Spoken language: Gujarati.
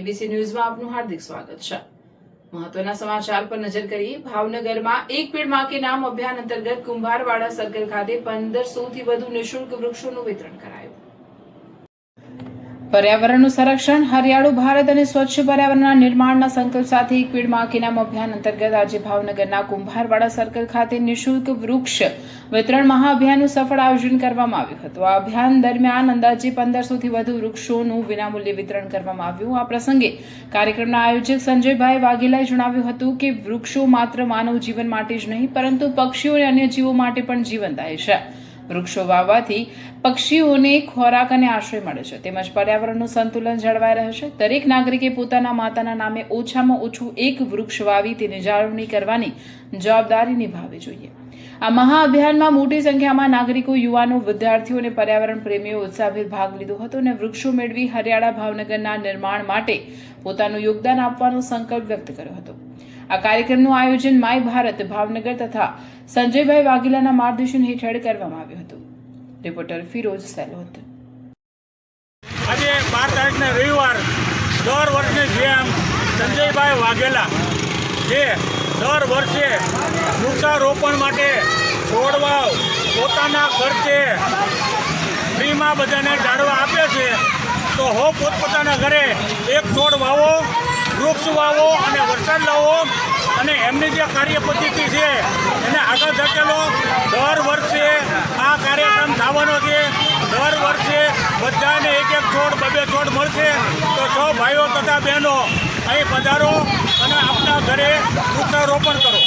એબીસી ન્યૂઝમાં આપનું હાર્દિક સ્વાગત છે। મહત્વના સમાચાર પર નજર કરીએ। ભાવનગરમાં એક પેડ માં કે નામ અભિયાન અંતર્ગત કુંભારવાડા સર્કલ ખાતે 1500 થી વધુ નિઃશુલ્ક વૃક્ષોનું વિતરણ કરાયું। પર્યાવરણનું સંરક્ષણ, હરિયાળું ભારત અને સ્વચ્છ પર્યાવરણના નિર્માણના સંકલ્પ સાથે એક પેડ માં કે નામ અભિયાન અંતર્ગત આજે ભાવનગરના કુંભારવાડા સર્કલ ખાતે નિઃશુલ્ક વૃક્ષ વિતરણ મહાઅભિયાનનું સફળ આયોજન કરવામાં આવ્યું હતું। આ અભિયાન દરમિયાન અંદાજે 1500 થી વધુ વૃક્ષોનું વિનામૂલ્યે વિતરણ કરવામાં આવ્યું। આ પ્રસંગે કાર્યક્રમના આયોજક સંજયભાઈ વાઘેલાએ જણાવ્યું હતું કે વૃક્ષો માત્ર માનવ જીવન માટે જ નહીં પરંતુ પક્ષીઓ અને અન્ય જીવો માટે પણ જીવનદાયી છે। વૃક્ષો વાવવાથી પક્ષીઓને ખોરાક અને આશ્રય મળે છે તેમજ પર્યાવરણનું સંતુલન જળવાઈ રહે છે। દરેક નાગરિકે પોતાના માતાના નામે ઓછામાં ઓછું એક વૃક્ષ વાવી તેની જાળવણી કરવાની જવાબદારી નિભાવવી જોઈએ। આ મહાઅભિયાનમાં મોટી સંખ્યામાં નાગરિકો, યુવાનો, વિદ્યાર્થીઓ અને પર્યાવરણ પ્રેમીઓ ઉત્સાહભેર ભાગ લીધો હતો અને વૃક્ષો મેળવી હરિયાળા ભાવનગરના નિર્માણ માટે પોતાનું યોગદાન આપવાનો સંકલ્પ વ્યક્ત કર્યો હતો। આ કાર્યક્રમનું આયોજન માય ભારત ભાવનગર તથા સંજયભાઈ વાઘેલાના માર્ગદર્શન હેઠળ કરવામાં આવ્યું હતું। રિપોર્ટર ફિરોઝ સેલોત। આજે 12 તારીખના રવિવાર દર વર્ષની જેમ સંજયભાઈ વાઘેલા જે દર વર્ષે વૃક્ષારોપણ માટે છોડવા પોતાના ખર્ચે ફ્રીમાં બધાને ઝાડવા આપે છે, તો હો પોતપોતાના ઘરે એક છોડ વાવો, વૃક્ષ વાવો અને વરસાદ લાવો અને એમની જે કાર્ય પદ્ધતિ છે એને આગળ ધકેલો। દર વર્ષે આ કાર્યક્રમ થવાનો છે। દર વર્ષે બધાને એક છોડ, 2 છોડ મળશે। તો સૌ ભાઈઓ તથા બહેનો અહીં પધારો અને આપણા ઘરે વૃક્ષારોપણ કરો।